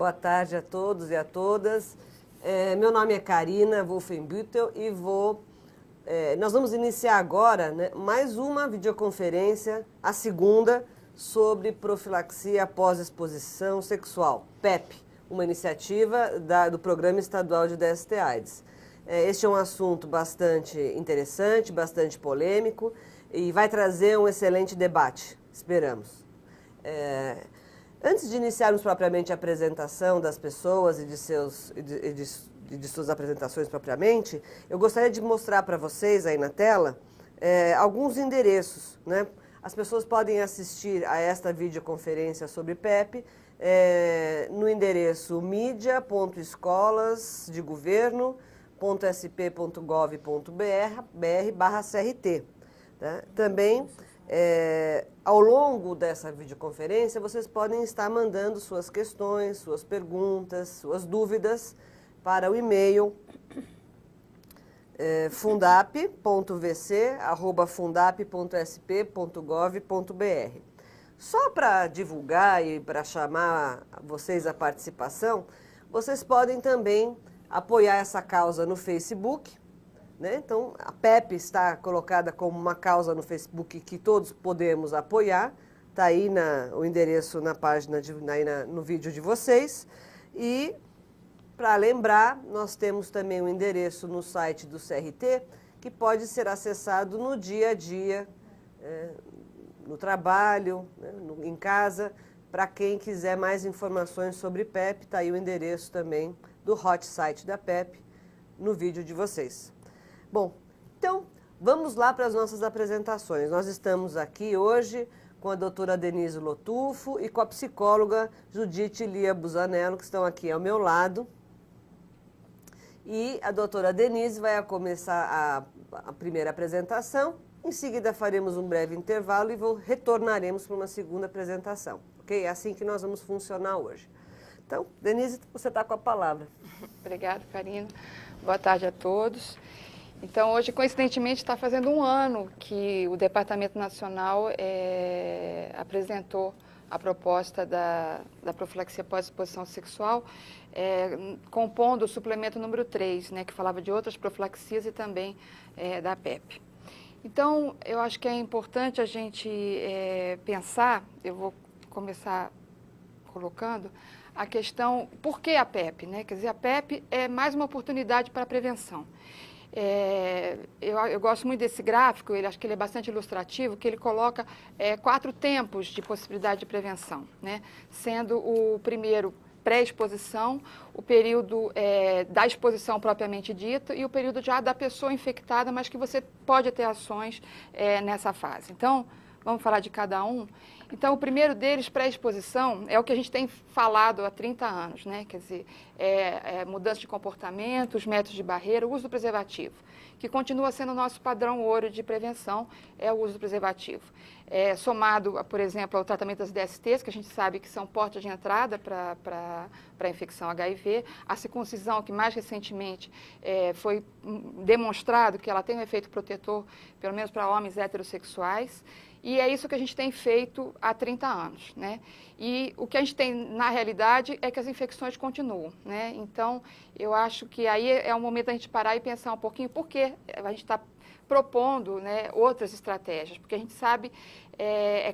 Boa tarde a todos e a todas. Meu nome é Karina Wolfenbüttel e nós vamos iniciar agora, né, mais uma videoconferência, a segunda, sobre profilaxia após exposição sexual, PEP, uma iniciativa do Programa Estadual de DST-AIDS. Este é um assunto bastante interessante, bastante polêmico e vai trazer um excelente debate, esperamos. Antes de iniciarmos propriamente a apresentação das pessoas e de suas apresentações propriamente, eu gostaria de mostrar para vocês aí na tela alguns endereços, né? As pessoas podem assistir a esta videoconferência sobre PEP no endereço media.escolas.governo.sp.gov.br/CRT. Tá? Também, ao longo dessa videoconferência, vocês podem estar mandando suas questões, suas perguntas, suas dúvidas para o e-mail fundap.vc@fundap.sp.gov.br. Só para divulgar e para chamar vocês à participação, vocês podem também apoiar essa causa no Facebook, né? Então, a PEP está colocada como uma causa no Facebook que todos podemos apoiar. Está aí o endereço na página, no vídeo de vocês. E, para lembrar, nós temos também um endereço no site do CRT, que pode ser acessado no dia a dia, no trabalho, né, em casa. Para quem quiser mais informações sobre PEP, está aí o endereço também do hot site da PEP no vídeo de vocês. Bom, então, vamos lá para as nossas apresentações. Nós estamos aqui hoje com a doutora Denise Lotufo e com a psicóloga Judite Lia Busanello, que estão aqui ao meu lado. E a doutora Denise vai começar a primeira apresentação, em seguida faremos um breve intervalo e retornaremos para uma segunda apresentação, ok? É assim que nós vamos funcionar hoje. Então, Denise, você está com a palavra. Obrigada, Karina. Boa tarde a todos. Então, hoje, coincidentemente, está fazendo um ano que o Departamento Nacional apresentou a proposta da profilaxia pós-exposição sexual, compondo o suplemento número 3, né, que falava de outras profilaxias e também da PEP. Então, eu acho que é importante a gente pensar, eu vou começar colocando, a questão, por que a PEP? Né? Quer dizer, a PEP é mais uma oportunidade para a prevenção. Eu gosto muito desse gráfico, acho que ele é bastante ilustrativo, que ele coloca 4 tempos de possibilidade de prevenção, né? Sendo o primeiro pré-exposição, o período da exposição propriamente dita e o período já da pessoa infectada, mas que você pode ter ações nessa fase. Então, vamos falar de cada um. Então, o primeiro deles, pré-exposição, é o que a gente tem falado há 30 anos, né? Quer dizer, mudança de comportamento, os métodos de barreira, o uso do preservativo, que continua sendo o nosso padrão ouro de prevenção, é o uso do preservativo. Somado, por exemplo, ao tratamento das DSTs, que a gente sabe que são portas de entrada para a infecção HIV, a circuncisão, que mais recentemente foi demonstrado que ela tem um efeito protetor, pelo menos para homens heterossexuais. E é isso que a gente tem feito há 30 anos, né? E o que a gente tem, na realidade, é que as infecções continuam, né? Então, eu acho que aí é o momento da gente parar e pensar um pouquinho por que a gente está propondo, né, outras estratégias, porque a gente sabe,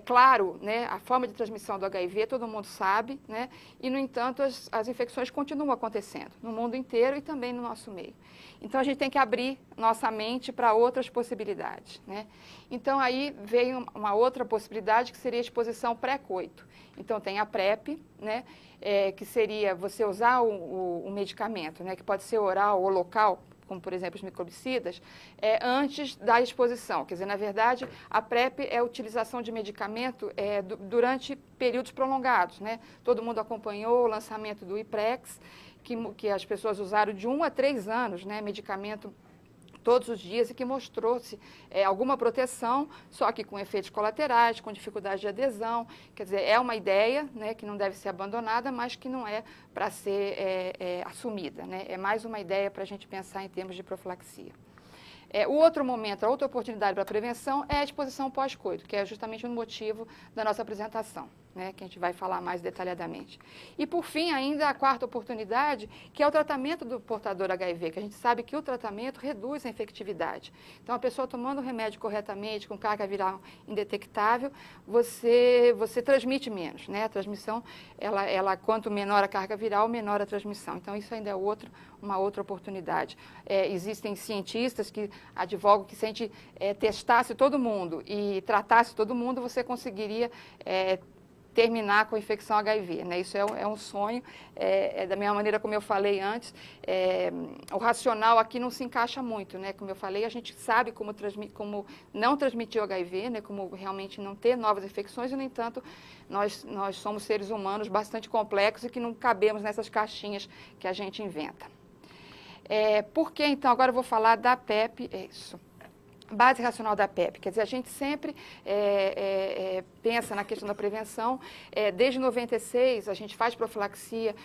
claro, né, a forma de transmissão do HIV, todo mundo sabe, né, e, no entanto, as infecções continuam acontecendo no mundo inteiro e também no nosso meio. Então, a gente tem que abrir nossa mente para outras possibilidades, né? Então, aí veio uma outra possibilidade, que seria a exposição pré-coito. Então, tem a PrEP, né, que seria você usar o medicamento, né, que pode ser oral ou local, como, por exemplo, os microbicidas, antes da exposição. Quer dizer, na verdade, a PrEP é a utilização de medicamento durante períodos prolongados, né? Todo mundo acompanhou o lançamento do Iprex, que as pessoas usaram de 1 a 3 anos, né? Medicamento todos os dias e que mostrou-se alguma proteção, só que com efeitos colaterais, com dificuldade de adesão. Quer dizer, é uma ideia, né, que não deve ser abandonada, mas que não é para ser assumida, né? É mais uma ideia para a gente pensar em termos de profilaxia. O outro momento, a outra oportunidade para a prevenção é a exposição pós-coito, que é justamente o motivo da nossa apresentação, né, que a gente vai falar mais detalhadamente. E, por fim, ainda a quarta oportunidade, que é o tratamento do portador HIV, que a gente sabe que o tratamento reduz a infectividade. Então, a pessoa tomando o remédio corretamente, com carga viral indetectável, você transmite menos, né? A transmissão, quanto menor a carga viral, menor a transmissão. Então, isso ainda é uma outra oportunidade. Existem cientistas que advogam que se a gente testasse todo mundo e tratasse todo mundo, você conseguiria terminar com a infecção HIV, né? Isso é um sonho, da mesma maneira como eu falei antes, o racional aqui não se encaixa muito, né? Como eu falei, a gente sabe como não transmitir o HIV, né? Como realmente não ter novas infecções, e, no entanto, nós somos seres humanos bastante complexos e que não cabemos nessas caixinhas que a gente inventa. Por que, então, agora eu vou falar da PEP, base racional da PEP, quer dizer, a gente sempre pensa na questão da prevenção. Desde 96, a gente faz profilaxia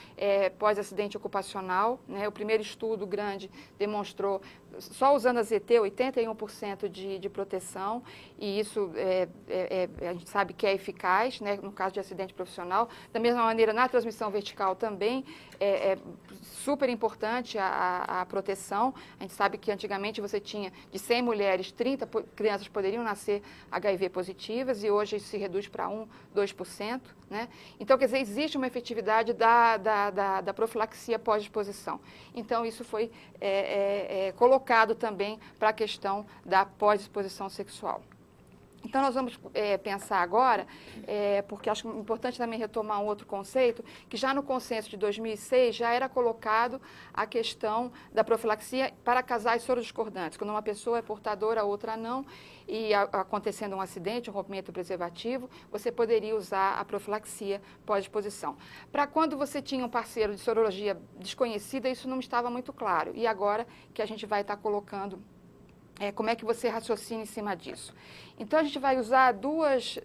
pós-acidente ocupacional, né? O primeiro estudo grande demonstrou, só usando a ZT, 81% de proteção, e isso a gente sabe que é eficaz, né, no caso de acidente profissional. Da mesma maneira, na transmissão vertical também é super importante a proteção. A gente sabe que antigamente você tinha de 100 mulheres, 30 crianças poderiam nascer HIV positivas, e hoje isso se reduz para 2%. Né? Então, quer dizer, existe uma efetividade da profilaxia pós-exposição. Então, isso foi colocado também para a questão da pós-exposição sexual. Então, nós vamos pensar agora, porque acho importante também retomar um outro conceito, que já no consenso de 2006 já era colocado a questão da profilaxia para casais sorodiscordantes, quando uma pessoa é portadora, a outra não, e acontecendo um acidente, um rompimento do preservativo, você poderia usar a profilaxia pós-exposição. Para quando você tinha um parceiro de sorologia desconhecida, isso não estava muito claro, e agora que a gente vai estar colocando como é que você raciocina em cima disso. Então, a gente vai usar duas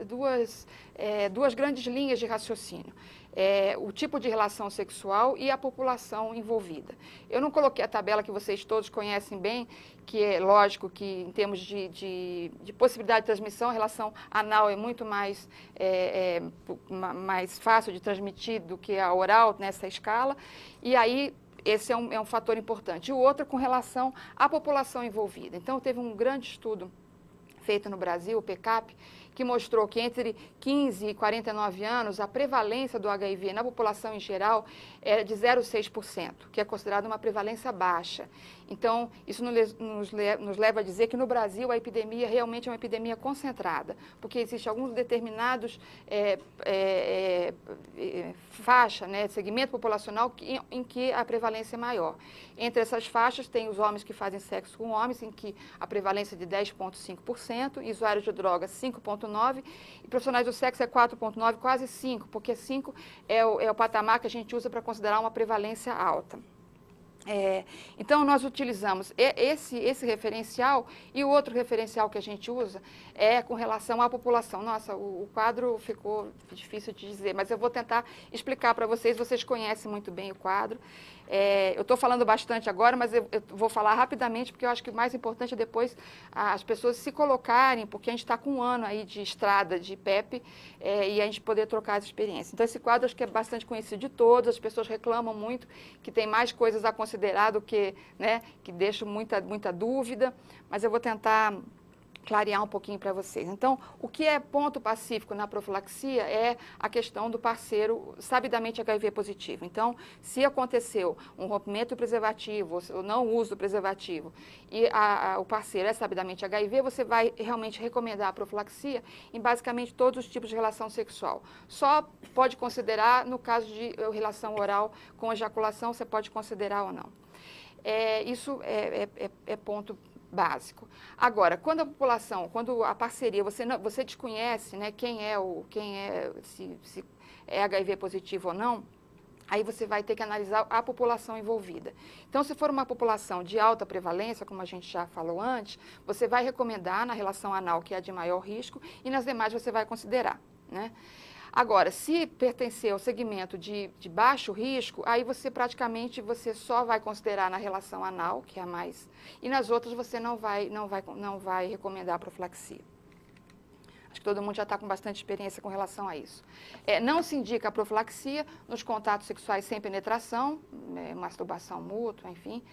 grandes linhas de raciocínio. O tipo de relação sexual e a população envolvida. Eu não coloquei a tabela que vocês todos conhecem bem, que é lógico que, em termos de possibilidade de transmissão, a relação anal é muito mais fácil de transmitir do que a oral nessa escala, e aí esse é um fator importante. E o outro com relação à população envolvida. Então, teve um grande estudo feito no Brasil, o PCAP, que mostrou que entre 15 e 49 anos, a prevalência do HIV na população em geral era de 0,6%, que é considerada uma prevalência baixa. Então, isso nos leva a dizer que no Brasil a epidemia realmente é uma epidemia concentrada, porque existem alguns determinados faixa, né, segmento populacional em que a prevalência é maior. Entre essas faixas tem os homens que fazem sexo com homens, em que a prevalência é de 10,5%, e usuários de drogas 5,9%, e profissionais do sexo é 4,9%, quase 5%, porque 5% é o patamar que a gente usa para considerar uma prevalência alta. Então, nós utilizamos esse referencial, e o outro referencial que a gente usa é com relação à população. Nossa, o quadro ficou difícil de dizer, mas eu vou tentar explicar para vocês. Vocês conhecem muito bem o quadro. Eu estou falando bastante agora, mas eu vou falar rapidamente, porque eu acho que o mais importante é depois as pessoas se colocarem, porque a gente está com um ano aí de estrada de PEP, e a gente poder trocar as experiências. Então, esse quadro acho que é bastante conhecido de todos, as pessoas reclamam muito que tem mais coisas a considerar do que, né, que deixam muita dúvida, mas eu vou tentar clarear um pouquinho para vocês. Então, o que é ponto pacífico na profilaxia é a questão do parceiro sabidamente HIV positivo. Então, se aconteceu um rompimento do preservativo, ou não uso do preservativo, e o parceiro é sabidamente HIV, você vai realmente recomendar a profilaxia em basicamente todos os tipos de relação sexual. Só pode considerar no caso de relação oral com ejaculação, você pode considerar ou não. Isso é ponto básico. Agora, quando a população, quando a parceria, você desconhece, né, se é HIV positivo ou não, aí você vai ter que analisar a população envolvida. Então, se for uma população de alta prevalência, como a gente já falou antes, você vai recomendar na relação anal, que é a de maior risco, e nas demais você vai considerar, né? Agora, se pertencer ao segmento de baixo risco, aí você praticamente só vai considerar na relação anal, que é a mais, e nas outras você não vai recomendar a profilaxia. Acho que todo mundo já está com bastante experiência com relação a isso. Não se indica a profilaxia nos contatos sexuais sem penetração, masturbação mútua, enfim.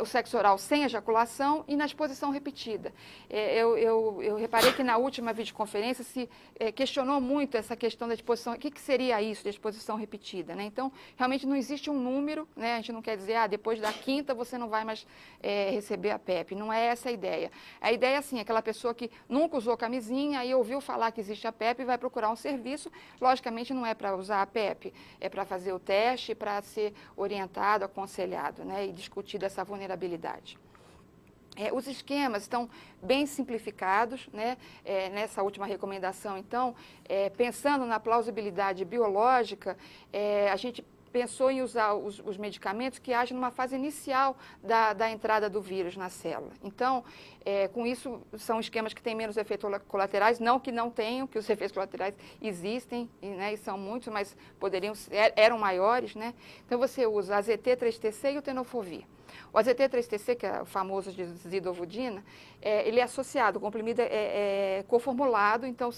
O sexo oral sem ejaculação e na exposição repetida. Eu reparei que na última videoconferência se questionou muito essa questão da exposição. O que seria isso, da exposição repetida? Né? Então, realmente não existe um número, né? A gente não quer dizer, depois da quinta você não vai mais receber a PEP. Não é essa a ideia. A ideia é assim, aquela pessoa que nunca usou camisinha e ouviu falar que existe a PEP e vai procurar um serviço. Logicamente não é para usar a PEP, é para fazer o teste, para ser orientado, aconselhado, né? E discutir dessa vulnerabilidade. Os esquemas estão bem simplificados, né? Nessa última recomendação, então, pensando na plausibilidade biológica, a gente pensou em usar os medicamentos que agem numa fase inicial da entrada do vírus na célula. Então, com isso, são esquemas que têm menos efeitos colaterais, não que não tenham, que os efeitos colaterais existem, né, e são muitos, mas eram maiores, né? Então, você usa a AZT-3TC e o tenofovir. O AZT-3TC, que é o famoso de zidovudina, ele é associado, o comprimido é coformulado, então,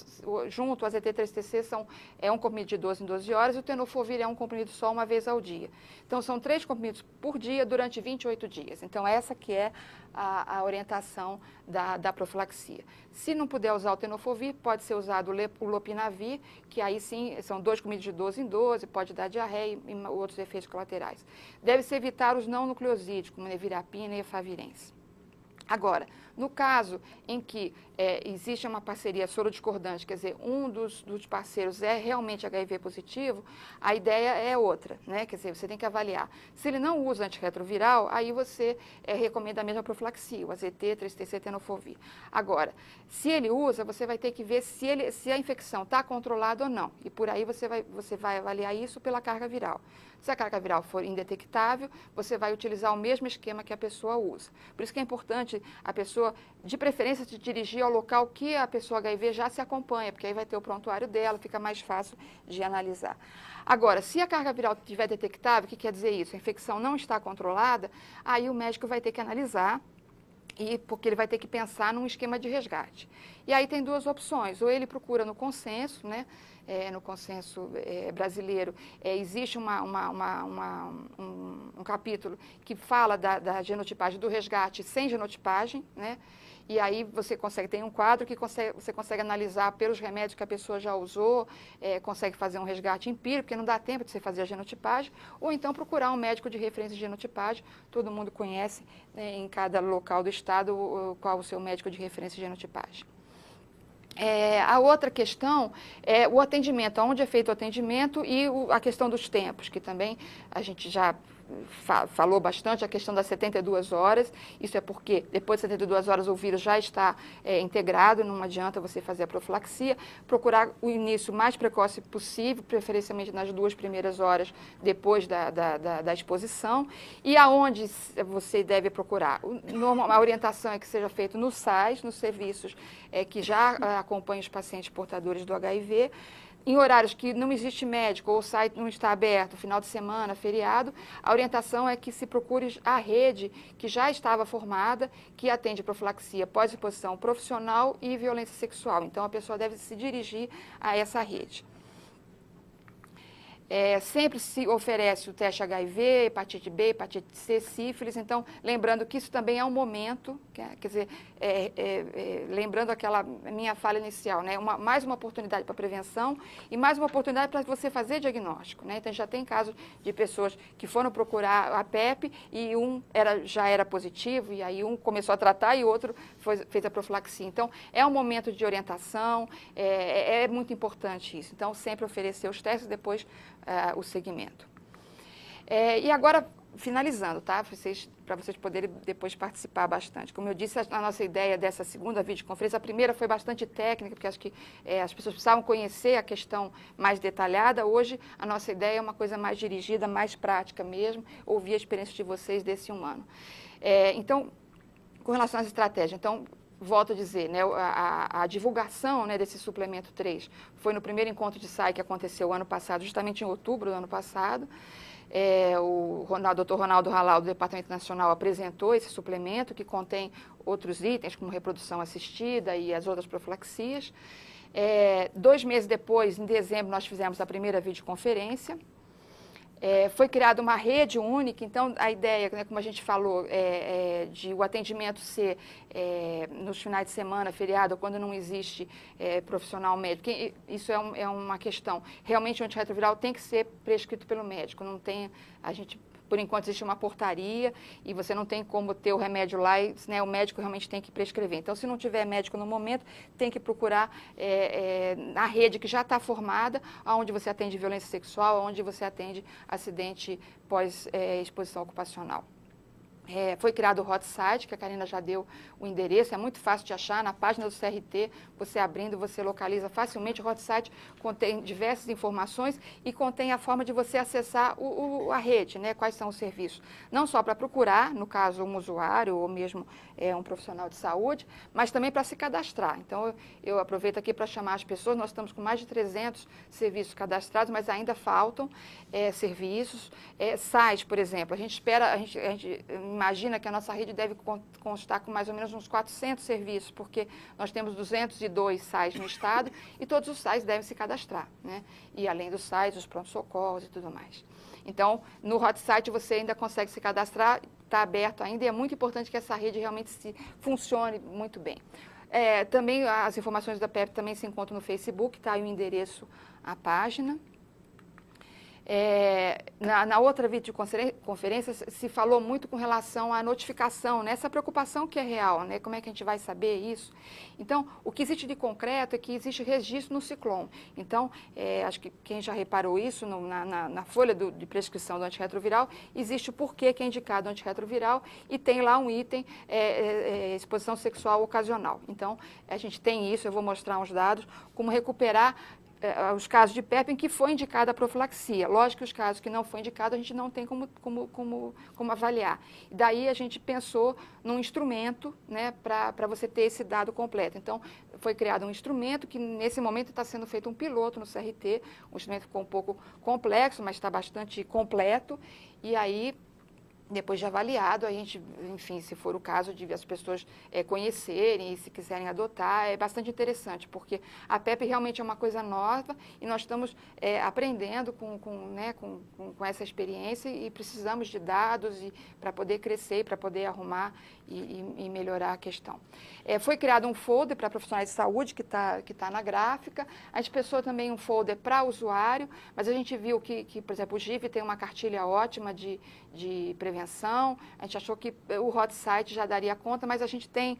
junto ao AZT-3TC é um comprimido de 12 em 12 horas, e o tenofovir é um comprimido só uma vez ao dia. Então, são 3 comprimidos por dia durante 28 dias. Então, essa que é a orientação da profilaxia. Se não puder usar o tenofovir, pode ser usado o lopinavir, que aí sim são 2 comprimidos de 12 em 12, pode dar diarreia e outros efeitos colaterais. Deve-se evitar os não nucleosídeos, como nevirapina e efavirense. Agora, no caso em que existe uma parceria sorodiscordante, quer dizer, um dos parceiros é realmente HIV positivo, a ideia é outra, né? Quer dizer, você tem que avaliar. Se ele não usa antirretroviral, aí você recomenda a mesma profilaxia, o AZT, 3TC, tenofovir. Agora, se ele usa, você vai ter que ver se a infecção está controlada ou não. E por aí você vai avaliar isso pela carga viral. Se a carga viral for indetectável, você vai utilizar o mesmo esquema que a pessoa usa. Por isso que é importante a pessoa, de preferência, se dirigir ao local que a pessoa HIV já se acompanha, porque aí vai ter o prontuário dela, fica mais fácil de analisar. Agora, se a carga viral estiver detectável, o que quer dizer isso? A infecção não está controlada, aí o médico vai ter que analisar, porque ele vai ter que pensar num esquema de resgate. E aí tem 2 opções, ou ele procura no consenso, né? No consenso brasileiro, existe um capítulo que fala da genotipagem do resgate sem genotipagem, né? E aí tem um quadro que você consegue analisar pelos remédios que a pessoa já usou, consegue fazer um resgate empírico, porque não dá tempo de você fazer a genotipagem, ou então procurar um médico de referência de genotipagem. Todo mundo conhece, né, em cada local do estado qual o seu médico de referência de genotipagem. A outra questão é o atendimento, onde é feito o atendimento e a questão dos tempos, que também a gente já falou bastante, a questão das 72 horas. Isso é porque depois de 72 horas o vírus já está integrado, não adianta você fazer a profilaxia. Procurar o início mais precoce possível, preferencialmente nas 2 primeiras horas depois da exposição. E aonde você deve procurar? A orientação é que seja feito no SAIS, nos serviços que já acompanham os pacientes portadores do HIV, em horários que não existe médico ou o site não está aberto, final de semana, feriado, a orientação é que se procure a rede que já estava formada, que atende profilaxia pós-exposição profissional e violência sexual. Então, a pessoa deve se dirigir a essa rede. Sempre se oferece o teste HIV, hepatite B, hepatite C, sífilis. Então, lembrando que isso também é um momento, quer dizer, lembrando aquela minha fala inicial, né? Mais uma oportunidade para prevenção e mais uma oportunidade para você fazer diagnóstico, né? Então, já tem casos de pessoas que foram procurar a PEP e já era positivo, e aí um começou a tratar e o outro fez a profilaxia. Então, é um momento de orientação, é muito importante isso. Então, sempre oferecer os testes, depois o segmento. E agora, finalizando, tá? Para vocês poderem depois participar bastante. Como eu disse, a nossa ideia dessa segunda videoconferência, a primeira foi bastante técnica, porque acho que as pessoas precisavam conhecer a questão mais detalhada. Hoje, a nossa ideia é uma coisa mais dirigida, mais prática mesmo, ouvir a experiência de vocês desse 1 ano. Então, com relação às estratégias, volto a dizer, né, a divulgação, né, desse suplemento 3 foi no primeiro encontro de SAI que aconteceu ano passado, justamente em outubro do ano passado. O Dr. Ronaldo Halal, do Departamento Nacional, apresentou esse suplemento que contém outros itens, como reprodução assistida e as outras profilaxias. 2 meses depois, em dezembro, nós fizemos a primeira videoconferência. Foi criada uma rede única, então a ideia, né, como a gente falou, de o atendimento ser nos finais de semana, feriado, ou quando não existe profissional médico, isso é uma questão. Realmente o antirretroviral tem que ser prescrito pelo médico, não tem, a gente, por enquanto existe uma portaria e você não tem como ter o remédio lá, e, né, o médico realmente tem que prescrever. Então, se não tiver médico no momento, tem que procurar a rede que já está formada, onde você atende violência sexual, onde você atende acidente pós-exposição ocupacional. Foi criado o hot site, que a Karina já deu o endereço, é muito fácil de achar, na página do CRT, você abrindo, você localiza facilmente. O hot site contém diversas informações e contém a forma de você acessar a rede, né, quais são os serviços. Não só para procurar, no caso, um usuário ou mesmo um profissional de saúde, mas também para se cadastrar. Então, eu aproveito aqui para chamar as pessoas, nós estamos com mais de 300 serviços cadastrados, mas ainda faltam serviços. Sites, por exemplo, a gente imagina que a nossa rede deve constar com mais ou menos uns 400 serviços, porque nós temos 202 sites no estado e todos os sites devem se cadastrar, né? E além dos sites, os pronto-socorros e tudo mais. Então, no hot site você ainda consegue se cadastrar, está aberto ainda e é muito importante que essa rede realmente funcione muito bem. Também as informações da PEP também se encontram no Facebook, está aí o endereço, a página. Na outra videoconferência se falou muito com relação à notificação, né? Essa preocupação que é real, né? Como é que a gente vai saber isso? Então, o que existe de concreto é que existe registro no Ciclom. Então, acho que quem já reparou isso na folha de prescrição do antirretroviral, existe o porquê que é indicado o antirretroviral e tem lá um item, exposição sexual ocasional. Então, a gente tem isso, eu vou mostrar uns dados, como recuperar os casos de PEP em que foi indicada a profilaxia. Lógico que os casos que não foi indicado, a gente não tem como avaliar. E daí a gente pensou num instrumento, né, para você ter esse dado completo. Então, foi criado um instrumento que, nesse momento, está sendo feito um piloto no CRT. O instrumento ficou um pouco complexo, mas está bastante completo. E aí, depois de avaliado, a gente, enfim, se for o caso de as pessoas conhecerem e se quiserem adotar, é bastante interessante, porque a PEP realmente é uma coisa nova e nós estamos aprendendo com essa experiência e precisamos de dados para poder crescer e para poder arrumar e melhorar a questão. Foi criado um folder para profissionais de saúde, que tá na gráfica. A gente pensou também um folder para usuário, mas a gente viu que, por exemplo, o GIV tem uma cartilha ótima de prevenção. A gente achou que o hot site já daria conta, mas a gente tem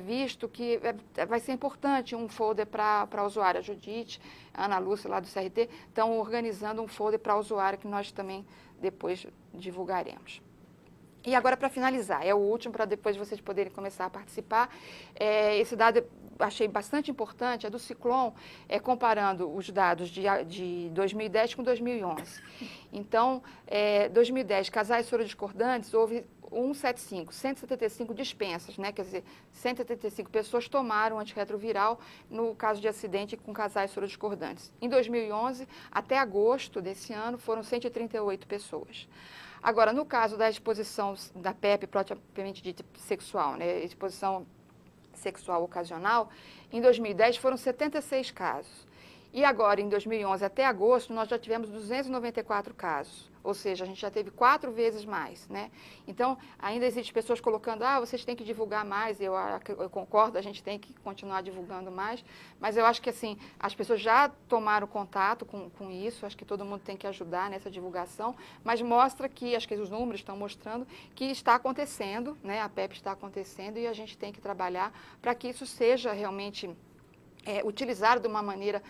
visto que vai ser importante um folder para usuário. A Judite, a Ana Lúcia, lá do CRT, estão organizando um folder para usuário que nós também depois divulgaremos. E agora, para finalizar, é o último, para depois vocês poderem começar a participar. Esse dado eu achei bastante importante, é do Ciclom, comparando os dados de 2010 com 2011. Então, 2010, casais sorodiscordantes, houve 175 dispensas, né? Quer dizer, 175 pessoas tomaram antirretroviral no caso de acidente com casais sorodiscordantes. Em 2011, até agosto desse ano, foram 138 pessoas. Agora, no caso da exposição da PEP, propriamente dita sexual, né, exposição sexual ocasional, em 2010 foram 76 casos. E agora, em 2011, até agosto, nós já tivemos 294 casos. Ou seja, a gente já teve 4 vezes mais, né? Então, ainda existem pessoas colocando, vocês têm que divulgar mais. Eu concordo, a gente tem que continuar divulgando mais. Mas eu acho que, assim, as pessoas já tomaram contato com isso. Acho que todo mundo tem que ajudar nessa divulgação. Mas mostra que, acho que os números estão mostrando que está acontecendo, né? A PEP está acontecendo e a gente tem que trabalhar para que isso seja realmente utilizar de uma maneira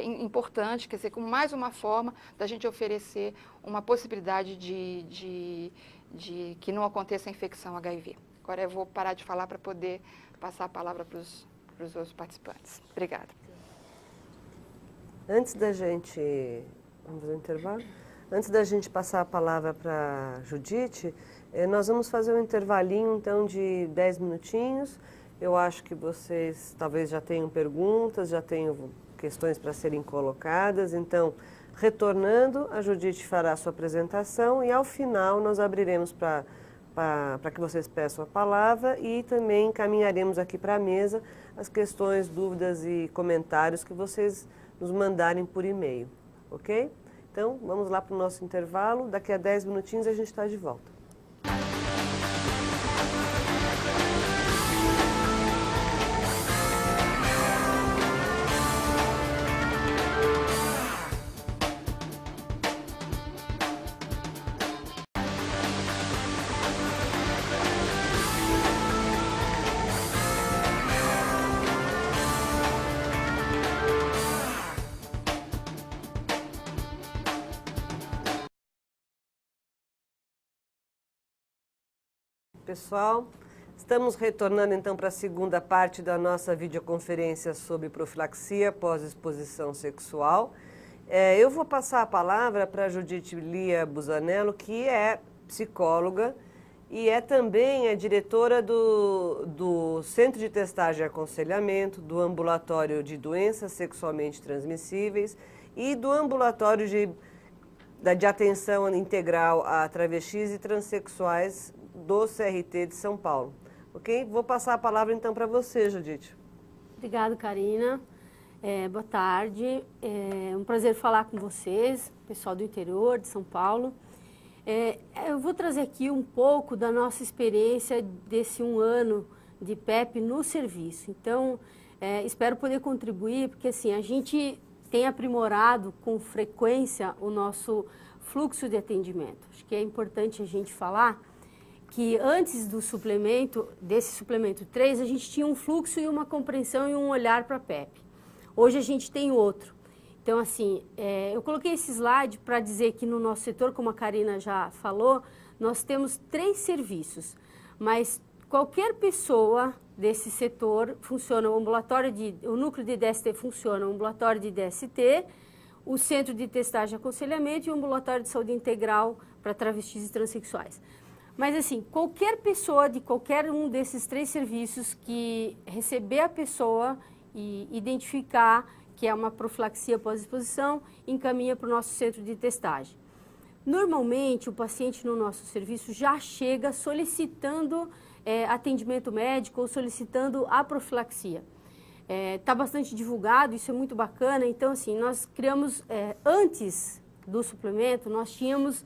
importante, quer dizer, como mais uma forma da gente oferecer uma possibilidade de que não aconteça a infecção HIV. Agora eu vou parar de falar para poder passar a palavra para os outros participantes. Obrigada. Antes da gente... Vamos fazer um intervalo? Antes da gente passar a palavra para a Judite, nós vamos fazer um intervalinho, então, de 10 minutinhos. Eu acho que vocês talvez já tenham perguntas, já tenham questões para serem colocadas. Então, retornando, a Judite fará a sua apresentação e, ao final, nós abriremos para que vocês peçam a palavra e também encaminharemos aqui para a mesa as questões, dúvidas e comentários que vocês nos mandarem por e-mail, ok? Então, vamos lá para o nosso intervalo. Daqui a 10 minutinhos a gente está de volta. Pessoal, estamos retornando então para a segunda parte da nossa videoconferência sobre profilaxia pós-exposição sexual. Eu vou passar a palavra para a Judite Lia Busanello, que é psicóloga e é também a diretora do Centro de Testagem e Aconselhamento, do Ambulatório de Doenças Sexualmente Transmissíveis e do Ambulatório de Atenção Integral a Travestis e Transsexuais do CRT de São Paulo. Ok? Vou passar a palavra então para você, Judite. Obrigada, Karina. Boa tarde. É um prazer falar com vocês, pessoal do interior de São Paulo. Eu vou trazer aqui um pouco da nossa experiência desse 1 ano de PEP no serviço. Então, espero poder contribuir, porque assim, a gente tem aprimorado com frequência o nosso fluxo de atendimento. Acho que é importante a gente falar que antes do suplemento, desse suplemento 3, a gente tinha um fluxo e uma compreensão e um olhar para a PEP. Hoje a gente tem outro. Então, assim, eu coloquei esse slide para dizer que no nosso setor, como a Karina já falou, nós temos 3 serviços, mas qualquer pessoa desse setor funciona, o núcleo de DST funciona, o ambulatório de DST, o Centro de Testagem e Aconselhamento e o Ambulatório de Saúde Integral para travestis e transexuais. Mas, assim, qualquer pessoa de qualquer um desses 3 serviços que receber a pessoa e identificar que é uma profilaxia pós-exposição, encaminha para o nosso centro de testagem. Normalmente, o paciente no nosso serviço já chega solicitando atendimento médico ou solicitando a profilaxia. Está bastante divulgado, isso é muito bacana. Então, assim, nós criamos, antes do suplemento, nós tínhamos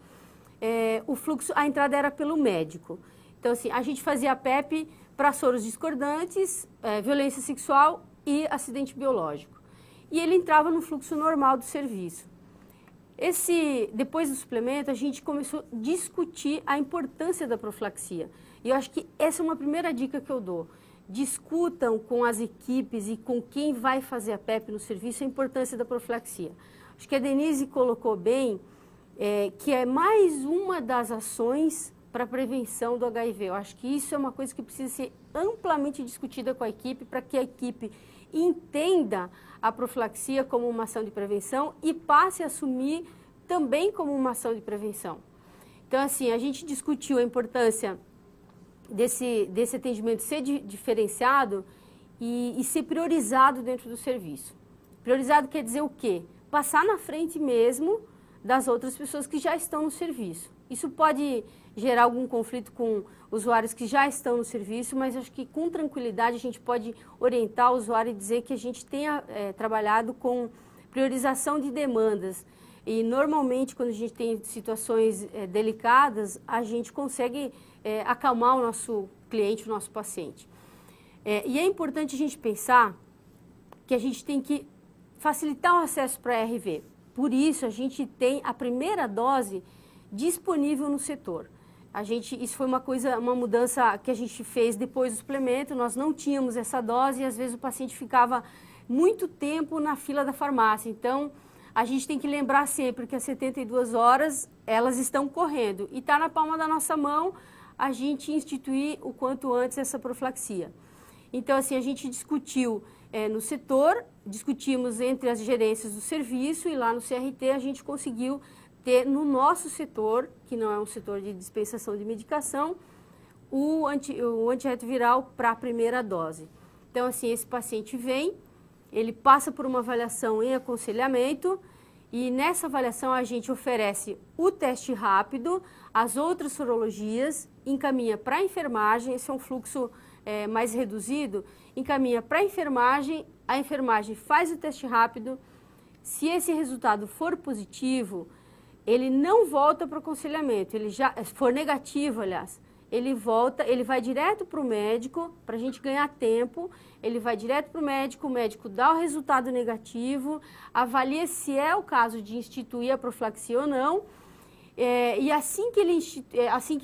o fluxo, a entrada era pelo médico. Então, assim, a gente fazia a PEP para soros discordantes, violência sexual e acidente biológico. E ele entrava no fluxo normal do serviço. Depois do suplemento, a gente começou a discutir a importância da profilaxia. E eu acho que essa é uma primeira dica que eu dou. Discutam com as equipes e com quem vai fazer a PEP no serviço a importância da profilaxia. Acho que a Denise colocou bem que é mais uma das ações para a prevenção do HIV. Eu acho que isso é uma coisa que precisa ser amplamente discutida com a equipe, para que a equipe entenda a profilaxia como uma ação de prevenção e passe a assumir também como uma ação de prevenção. Então, assim, a gente discutiu a importância desse atendimento ser diferenciado e ser priorizado dentro do serviço. Priorizado quer dizer o quê? Passar na frente mesmo das outras pessoas que já estão no serviço. Isso pode gerar algum conflito com usuários que já estão no serviço, mas acho que com tranquilidade a gente pode orientar o usuário e dizer que a gente tenha trabalhado com priorização de demandas. E normalmente quando a gente tem situações delicadas, a gente consegue acalmar o nosso cliente, o nosso paciente. E é importante a gente pensar que a gente tem que facilitar o acesso para a ARV. Por isso, a gente tem a primeira dose disponível no setor. Isso foi uma mudança que a gente fez depois do suplemento, nós não tínhamos essa dose e às vezes o paciente ficava muito tempo na fila da farmácia. Então, a gente tem que lembrar sempre que as 72 horas, elas estão correndo e está na palma da nossa mão a gente instituir o quanto antes essa profilaxia. Então, assim, a gente discutiu no setor, discutimos entre as gerências do serviço e lá no CRT a gente conseguiu ter no nosso setor, que não é um setor de dispensação de medicação, o antirretroviral para a primeira dose. Então, assim, esse paciente vem, ele passa por uma avaliação em aconselhamento e nessa avaliação a gente oferece o teste rápido, as outras sorologias, encaminha para a enfermagem, esse é um fluxo mais reduzido, encaminha para a enfermagem faz o teste rápido. Se esse resultado for positivo, ele não volta para o aconselhamento, ele já, se for negativo, aliás, ele vai direto para o médico, para a gente ganhar tempo, ele vai direto para o médico dá o resultado negativo, avalia se é o caso de instituir a profilaxia ou não, e assim que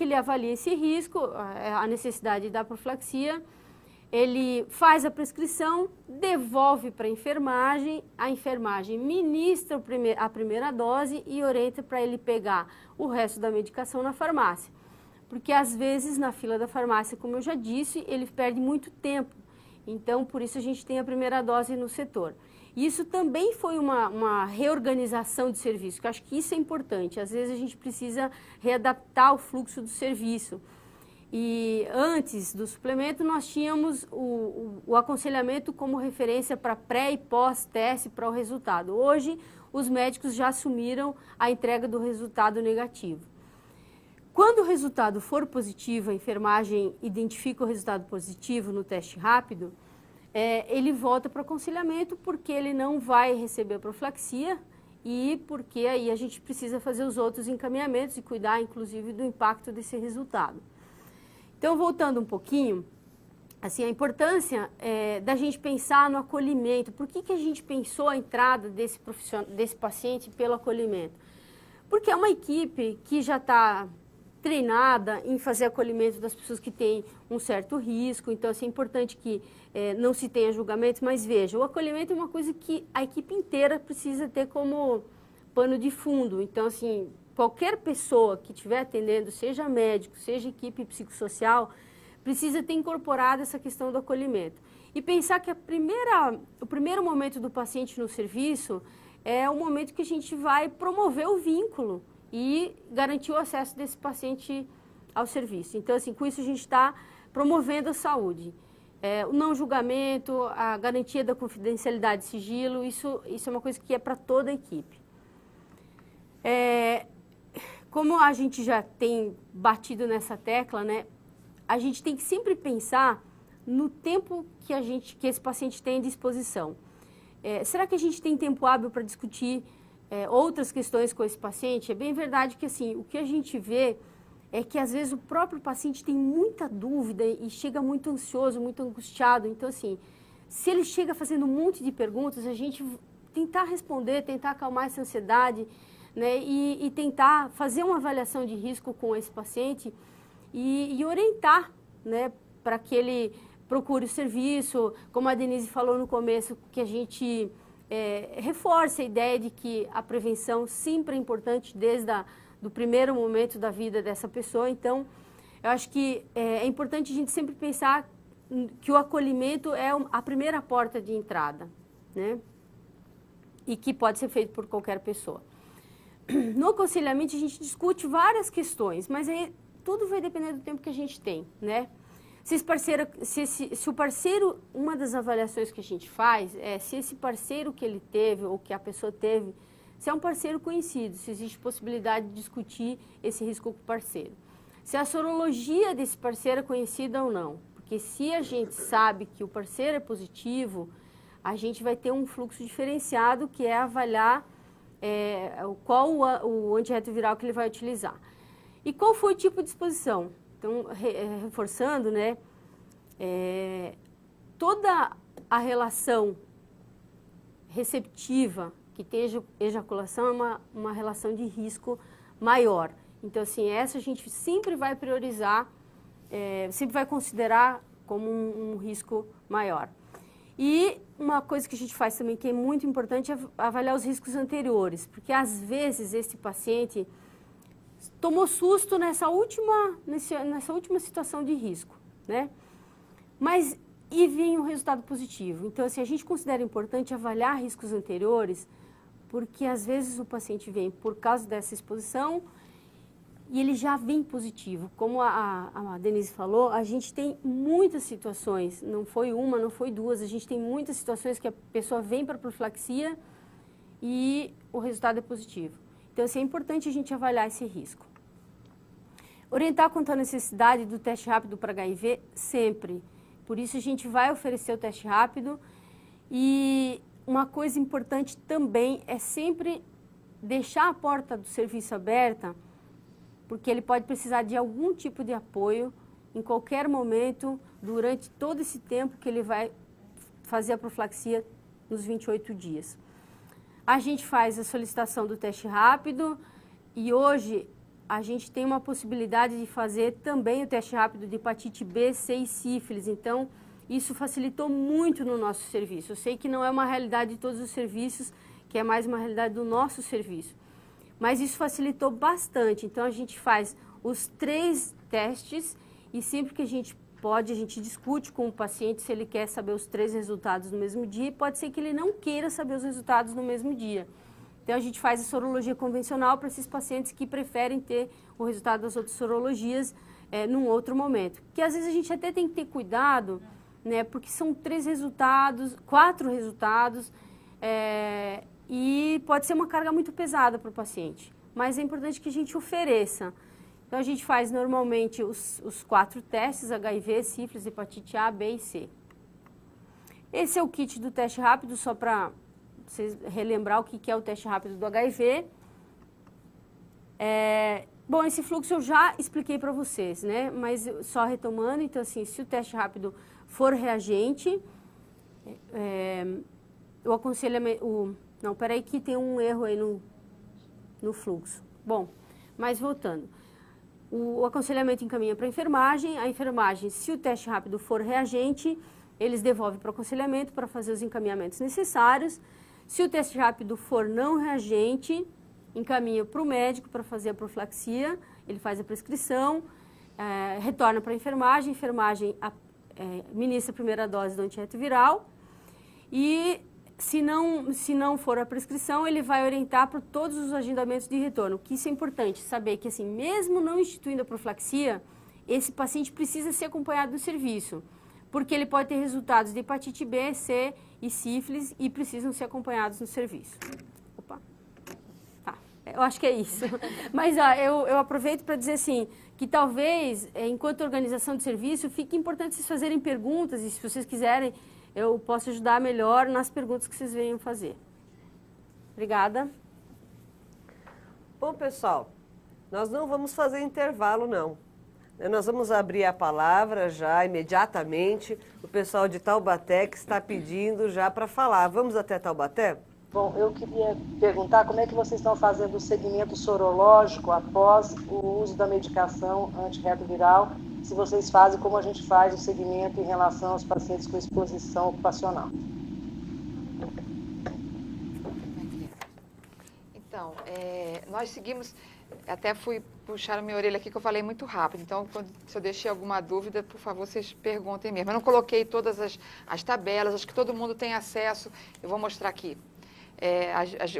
ele avalia esse risco, a necessidade da profilaxia, ele faz a prescrição, devolve para a enfermagem ministra a primeira dose e orienta para ele pegar o resto da medicação na farmácia. Porque às vezes na fila da farmácia, como eu já disse, ele perde muito tempo. Então, por isso a gente tem a primeira dose no setor. Isso também foi uma reorganização de serviço, que eu acho que isso é importante. Às vezes a gente precisa readaptar o fluxo do serviço. E antes do suplemento nós tínhamos o aconselhamento como referência para pré e pós-teste para o resultado. Hoje os médicos já assumiram a entrega do resultado negativo. Quando o resultado for positivo, a enfermagem identifica o resultado positivo no teste rápido, ele volta para o aconselhamento porque ele não vai receber a profilaxia e porque aí a gente precisa fazer os outros encaminhamentos e cuidar inclusive do impacto desse resultado. Então, voltando um pouquinho, assim, a importância da gente pensar no acolhimento. Por que a gente pensou a entrada desse paciente pelo acolhimento? Porque é uma equipe que já está treinada em fazer acolhimento das pessoas que têm um certo risco. Então, assim, é importante que não se tenha julgamentos, mas veja, o acolhimento é uma coisa que a equipe inteira precisa ter como pano de fundo. Então, assim, qualquer pessoa que estiver atendendo, seja médico, seja equipe psicossocial, precisa ter incorporado essa questão do acolhimento. E pensar que o primeiro momento do paciente no serviço é o momento que a gente vai promover o vínculo e garantir o acesso desse paciente ao serviço. Então, assim, com isso a gente está promovendo a saúde. O não julgamento, a garantia da confidencialidade e sigilo, isso é uma coisa que é para toda a equipe. Como a gente já tem batido nessa tecla, né, a gente tem que sempre pensar no tempo que esse paciente tem à disposição. Será que a gente tem tempo hábil para discutir outras questões com esse paciente? É bem verdade que assim, o que a gente vê é que às vezes o próprio paciente tem muita dúvida e chega muito ansioso, muito angustiado. Então assim, se ele chega fazendo um monte de perguntas, a gente tentar responder, tentar acalmar essa ansiedade, né, e tentar fazer uma avaliação de risco com esse paciente e orientar, né, para que ele procure o serviço, como a Denise falou no começo, que a gente reforce a ideia de que a prevenção sempre é importante desde do primeiro momento da vida dessa pessoa. Então, eu acho que é importante a gente sempre pensar que o acolhimento é a primeira porta de entrada, né, e que pode ser feito por qualquer pessoa. No aconselhamento a gente discute várias questões, mas aí tudo vai depender do tempo que a gente tem, né? Se o parceiro, uma das avaliações que a gente faz é se esse parceiro que ele teve ou que a pessoa teve, se é um parceiro conhecido, se existe possibilidade de discutir esse risco com o parceiro. Se a sorologia desse parceiro é conhecida ou não, porque se a gente sabe que o parceiro é positivo, a gente vai ter um fluxo diferenciado que é avaliar qual o antirretroviral que ele vai utilizar. E qual foi o tipo de exposição? Então, reforçando, né, toda a relação receptiva que tem ejaculação é uma relação de risco maior. Então, assim, essa a gente sempre vai priorizar, sempre vai considerar como um risco maior. E uma coisa que a gente faz também que é muito importante é avaliar os riscos anteriores, porque às vezes esse paciente tomou susto nessa última situação de risco, né? E vem um resultado positivo. Então, assim, a gente considera importante avaliar riscos anteriores, porque às vezes o paciente vem por causa dessa exposição e ele já vem positivo. Como a Denise falou, a gente tem muitas situações, não foi uma, não foi duas, a gente tem muitas situações que a pessoa vem para a profilaxia e o resultado é positivo. Então, assim, é importante a gente avaliar esse risco. Orientar quanto à necessidade do teste rápido para HIV, sempre. Por isso a gente vai oferecer o teste rápido. E uma coisa importante também é sempre deixar a porta do serviço aberta, porque ele pode precisar de algum tipo de apoio em qualquer momento, durante todo esse tempo que ele vai fazer a profilaxia nos 28 dias. A gente faz a solicitação do teste rápido e hoje a gente tem uma possibilidade de fazer também o teste rápido de hepatite B, C e sífilis. Então, isso facilitou muito no nosso serviço. Eu sei que não é uma realidade de todos os serviços, que é mais uma realidade do nosso serviço. Mas isso facilitou bastante. Então, a gente faz os 3 testes e sempre que a gente pode, a gente discute com o paciente se ele quer saber os 3 resultados no mesmo dia e pode ser que ele não queira saber os resultados no mesmo dia. Então, a gente faz a sorologia convencional para esses pacientes que preferem ter o resultado das outras sorologias num outro momento. Que às vezes a gente até tem que ter cuidado, né, porque são 3 resultados, 4 resultados, e pode ser uma carga muito pesada para o paciente. Mas é importante que a gente ofereça. Então, a gente faz normalmente os 4 testes, HIV, sífilis, hepatite A, B e C. Esse é o kit do teste rápido, só para vocês relembrar o que é o teste rápido do HIV. Bom, esse fluxo eu já expliquei para vocês, né? Mas só retomando, então assim, se o teste rápido for reagente, o aconselhamento... Não, peraí que tem um erro aí no fluxo. Bom, mas voltando. O aconselhamento encaminha para a enfermagem, se o teste rápido for reagente, eles devolvem para o aconselhamento para fazer os encaminhamentos necessários. Se o teste rápido for não reagente, encaminha para o médico para fazer a profilaxia, ele faz a prescrição, retorna para a enfermagem ministra a primeira dose do antirretroviral e se não for a prescrição, ele vai orientar para todos os agendamentos de retorno, que isso é importante, saber que assim, mesmo não instituindo a profilaxia, esse paciente precisa ser acompanhado no serviço, porque ele pode ter resultados de hepatite B, C e sífilis e precisam ser acompanhados no serviço. Opa. Tá, eu acho que é isso. Mas eu aproveito para dizer assim, que talvez, enquanto organização de serviço, fique importante vocês fazerem perguntas e se vocês quiserem, eu posso ajudar melhor nas perguntas que vocês venham fazer. Obrigada. Bom, pessoal, nós não vamos fazer intervalo, não. Nós vamos abrir a palavra já imediatamente. O pessoal de Taubaté que está pedindo já para falar. Vamos até Taubaté? Bom, eu queria perguntar como é que vocês estão fazendo o segmento sorológico após o uso da medicação antirretroviral, se vocês fazem como a gente faz o segmento em relação aos pacientes com exposição ocupacional. Então, nós seguimos, até fui puxar a minha orelha aqui que eu falei muito rápido, então se eu deixei alguma dúvida, por favor, vocês perguntem mesmo. Eu não coloquei todas as tabelas, acho que todo mundo tem acesso, eu vou mostrar aqui.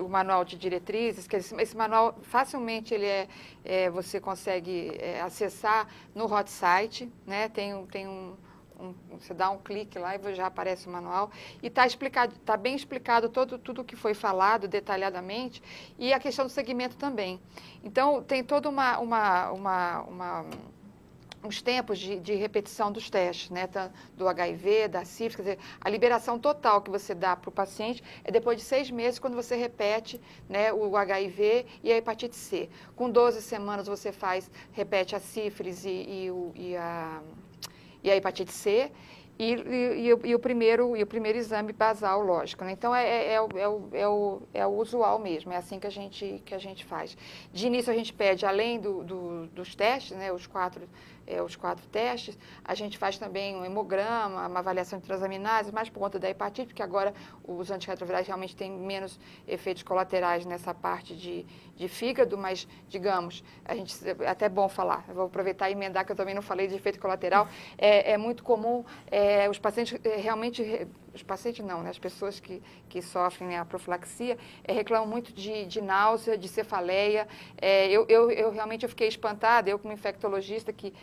O manual de diretrizes, que esse manual facilmente você consegue acessar no hot site, né? Você dá um clique lá e já aparece o manual e está bem explicado tudo o que foi falado detalhadamente e a questão do segmento também. Então tem toda uns tempos de repetição dos testes, né, do HIV, da sífilis, quer dizer, a liberação total que você dá para o paciente é depois de 6 meses, quando você repete, né, o HIV e a hepatite C. Com 12 semanas você repete a sífilis e a hepatite C e o primeiro exame basal, lógico, né? Então é o usual mesmo, é assim que a gente faz. De início a gente pede, além dos testes, né, os quatro testes, a gente faz também um hemograma, uma avaliação de transaminases, mais por conta da hepatite, porque agora os antirretrovirais realmente têm menos efeitos colaterais nessa parte de fígado, mas, digamos, é até bom falar, eu vou aproveitar e emendar que eu também não falei de efeito colateral, é muito comum os pacientes realmente, os pacientes não, né, as pessoas que sofrem, né, a profilaxia, reclamam muito de náusea, de cefaleia, eu realmente fiquei espantada, eu como infectologista que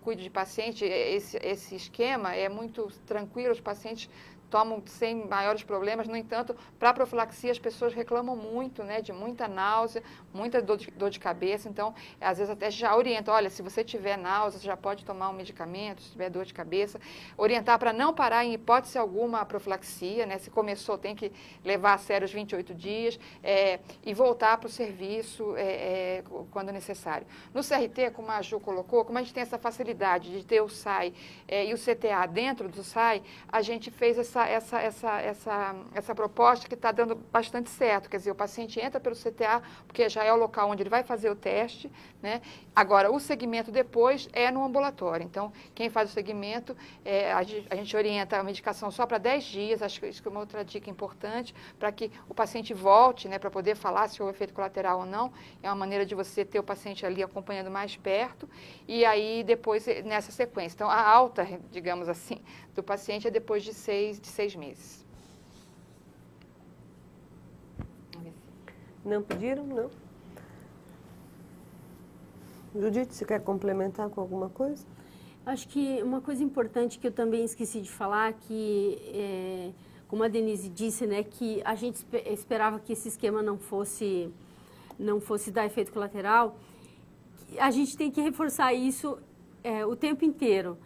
cuida de paciente, esse esquema é muito tranquilo, os pacientes tomam sem maiores problemas. No entanto, para a profilaxia, as pessoas reclamam muito, né, de muita náusea, muita dor de cabeça. Então, às vezes até já orienta, olha, se você tiver náusea, você já pode tomar um medicamento, se tiver dor de cabeça. Orientar para não parar em hipótese alguma a profilaxia, né, se começou tem que levar a sério os 28 dias e voltar para o serviço quando necessário. No CRT, como a Ju colocou, como a gente tem essa facilidade de ter o SAI e o CTA dentro do SAI, a gente fez essa proposta que está dando bastante certo. Quer dizer, o paciente entra pelo CTA, porque já é o local onde ele vai fazer o teste, né? Agora, o segmento depois é no ambulatório. Então, quem faz o segmento, a gente orienta a medicação só para 10 dias, acho que isso é uma outra dica importante, para que o paciente volte, né, para poder falar se houve efeito colateral ou não. É uma maneira de você ter o paciente ali acompanhando mais perto, e aí depois nessa sequência. Então, a alta, digamos assim, do paciente é depois de 6 meses. Não pediram? Não. Judite, você quer complementar com alguma coisa? Acho que uma coisa importante que eu também esqueci de falar, que, como a Denise disse, né, que a gente esperava que esse esquema não fosse dar efeito colateral, a gente tem que reforçar isso o tempo inteiro.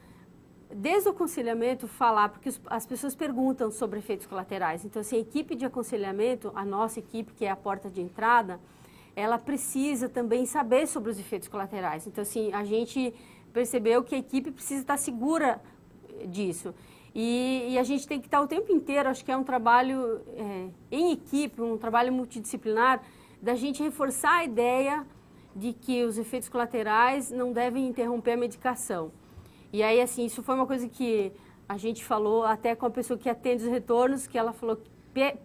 Desde o aconselhamento falar, porque as pessoas perguntam sobre efeitos colaterais. Então, assim, a equipe de aconselhamento, a nossa equipe, que é a porta de entrada, ela precisa também saber sobre os efeitos colaterais. Então, assim, a gente percebeu que a equipe precisa estar segura disso. E a gente tem que estar o tempo inteiro, acho que é um trabalho em equipe, um trabalho multidisciplinar, da gente reforçar a ideia de que os efeitos colaterais não devem interromper a medicação. E aí, assim, isso foi uma coisa que a gente falou até com a pessoa que atende os retornos, que ela falou que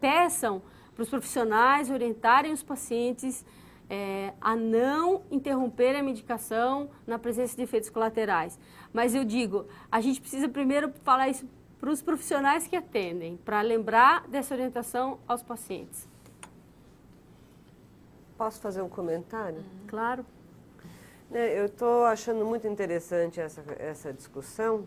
peçam para os profissionais orientarem os pacientes a não interromper a medicação na presença de efeitos colaterais. Mas eu digo, a gente precisa primeiro falar isso para os profissionais que atendem, para lembrar dessa orientação aos pacientes. Posso fazer um comentário? Claro. Eu estou achando muito interessante essa discussão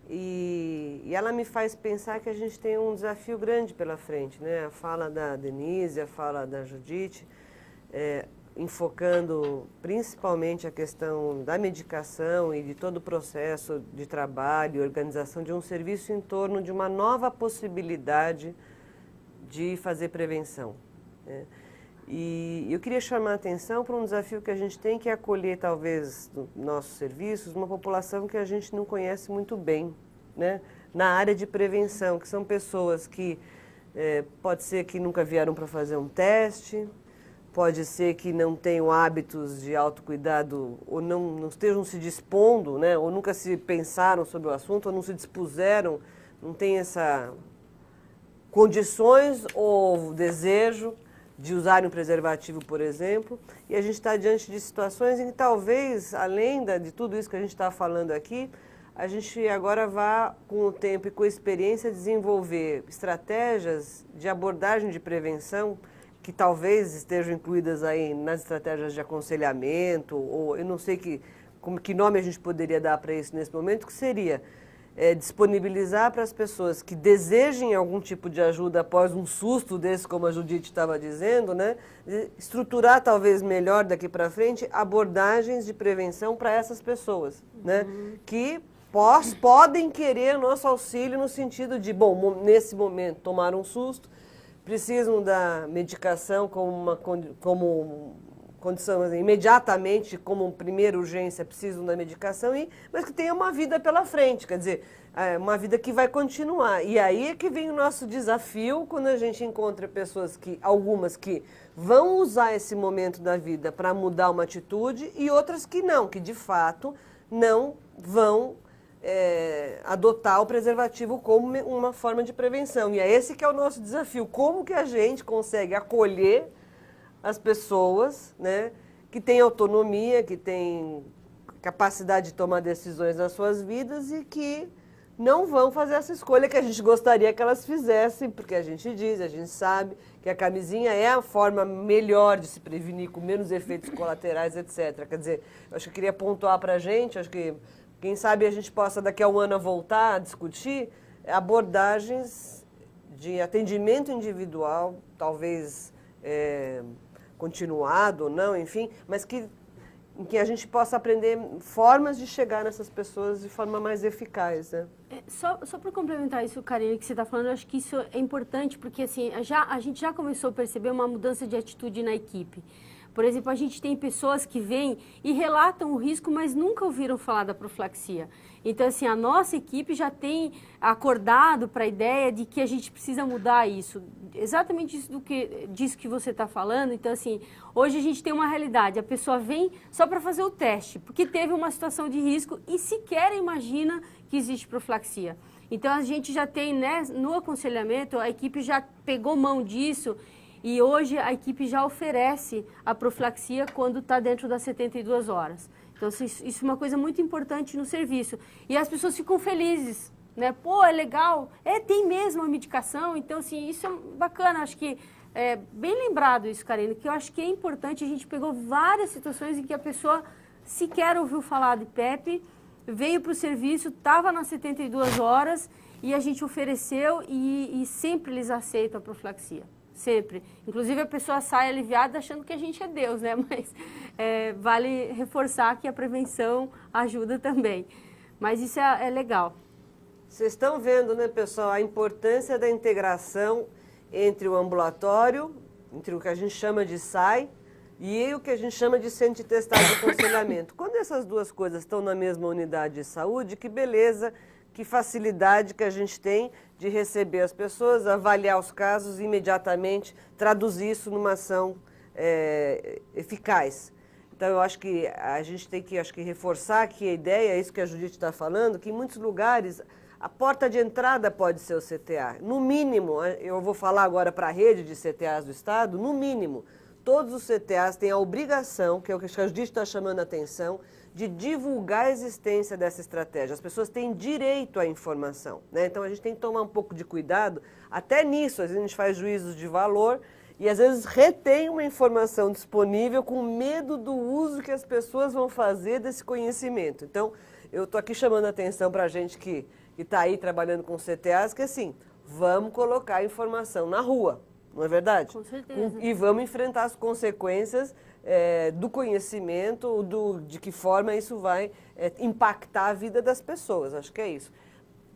e ela me faz pensar que a gente tem um desafio grande pela frente, né? A fala da Denise, a fala da Judite, enfocando principalmente a questão da medicação e de todo o processo de trabalho e organização de um serviço em torno de uma nova possibilidade de fazer prevenção, né? E eu queria chamar a atenção para um desafio que a gente tem, que é acolher, talvez, nos nossos serviços, uma população que a gente não conhece muito bem, né? Na área de prevenção, que são pessoas que pode ser que nunca vieram para fazer um teste, pode ser que não tenham hábitos de autocuidado ou não estejam se dispondo, né? Ou nunca se pensaram sobre o assunto, ou não se dispuseram, não tem essa condições ou desejo de usar um preservativo, por exemplo, e a gente está diante de situações em que talvez, além de tudo isso que a gente está falando aqui, a gente agora vá, com o tempo e com a experiência, desenvolver estratégias de abordagem de prevenção que talvez estejam incluídas aí nas estratégias de aconselhamento, ou eu não sei que nome a gente poderia dar para isso nesse momento, que seria disponibilizar para as pessoas que desejem algum tipo de ajuda após um susto desse, como a Judite estava dizendo, né? Estruturar talvez melhor daqui para frente abordagens de prevenção para essas pessoas, né? Que podem querer nosso auxílio no sentido de, bom, nesse momento tomaram um susto, precisam da medicação como condição, imediatamente, como primeira urgência, precisam da medicação, mas que tenha uma vida pela frente, quer dizer, uma vida que vai continuar. E aí é que vem o nosso desafio, quando a gente encontra pessoas algumas que vão usar esse momento da vida para mudar uma atitude e outras que não, que de fato não vão adotar o preservativo como uma forma de prevenção. E é esse que é o nosso desafio, como que a gente consegue acolher as pessoas, né, que têm autonomia, que têm capacidade de tomar decisões nas suas vidas e que não vão fazer essa escolha que a gente gostaria que elas fizessem, porque a gente sabe que a camisinha é a forma melhor de se prevenir, com menos efeitos colaterais, etc. Quer dizer, eu acho que eu queria pontuar para a gente, acho que quem sabe a gente possa daqui a um ano voltar a discutir abordagens de atendimento individual, talvez continuado ou não, enfim, mas em que a gente possa aprender formas de chegar nessas pessoas de forma mais eficaz, né? Só para complementar isso, Karine, que você está falando, eu acho que isso é importante, porque assim, a gente já começou a perceber uma mudança de atitude na equipe. Por exemplo, a gente tem pessoas que vêm e relatam o risco, mas nunca ouviram falar da profilaxia. Então, assim, a nossa equipe já tem acordado para a ideia de que a gente precisa mudar isso. Exatamente disso que você está falando. Então, assim, hoje a gente tem uma realidade. A pessoa vem só para fazer o teste, porque teve uma situação de risco e sequer imagina que existe profilaxia. Então, a gente já tem, né, no aconselhamento, a equipe já pegou mão disso. E hoje a equipe já oferece a profilaxia quando está dentro das 72 horas. Então, isso é uma coisa muito importante no serviço. E as pessoas ficam felizes, né? Pô, é legal, tem mesmo a medicação. Então, assim, isso é bacana. Acho que é bem lembrado isso, Karine, que eu acho que é importante. A gente pegou várias situações em que a pessoa sequer ouviu falar de PEP, veio para o serviço, estava nas 72 horas e a gente ofereceu e sempre eles aceitam a profilaxia. Sempre. Inclusive, a pessoa sai aliviada achando que a gente é Deus, né? Mas vale reforçar que a prevenção ajuda também. Mas isso é legal. Vocês estão vendo, né, pessoal, a importância da integração entre o ambulatório, entre o que a gente chama de SAI e o que a gente chama de centro de testagem e aconselhamento. Quando essas duas coisas estão na mesma unidade de saúde, que beleza, que facilidade que a gente tem de receber as pessoas, avaliar os casos e imediatamente traduzir isso numa ação eficaz. Então, eu acho que a gente tem que reforçar que a ideia, é isso que a Judite está falando, que em muitos lugares a porta de entrada pode ser o CTA. No mínimo, eu vou falar agora para a rede de CTAs do Estado, no mínimo, todos os CTAs têm a obrigação, que é o que a Judite está chamando a atenção, de divulgar a existência dessa estratégia. As pessoas têm direito à informação, né? Então, a gente tem que tomar um pouco de cuidado. Até nisso, às vezes a gente faz juízos de valor e, às vezes, retém uma informação disponível com medo do uso que as pessoas vão fazer desse conhecimento. Então, eu estou aqui chamando a atenção para a gente que está aí trabalhando com CTAs, que assim, vamos colocar a informação na rua, não é verdade? Com certeza. E vamos enfrentar as consequências do conhecimento, de que forma isso vai impactar a vida das pessoas. Acho que é isso.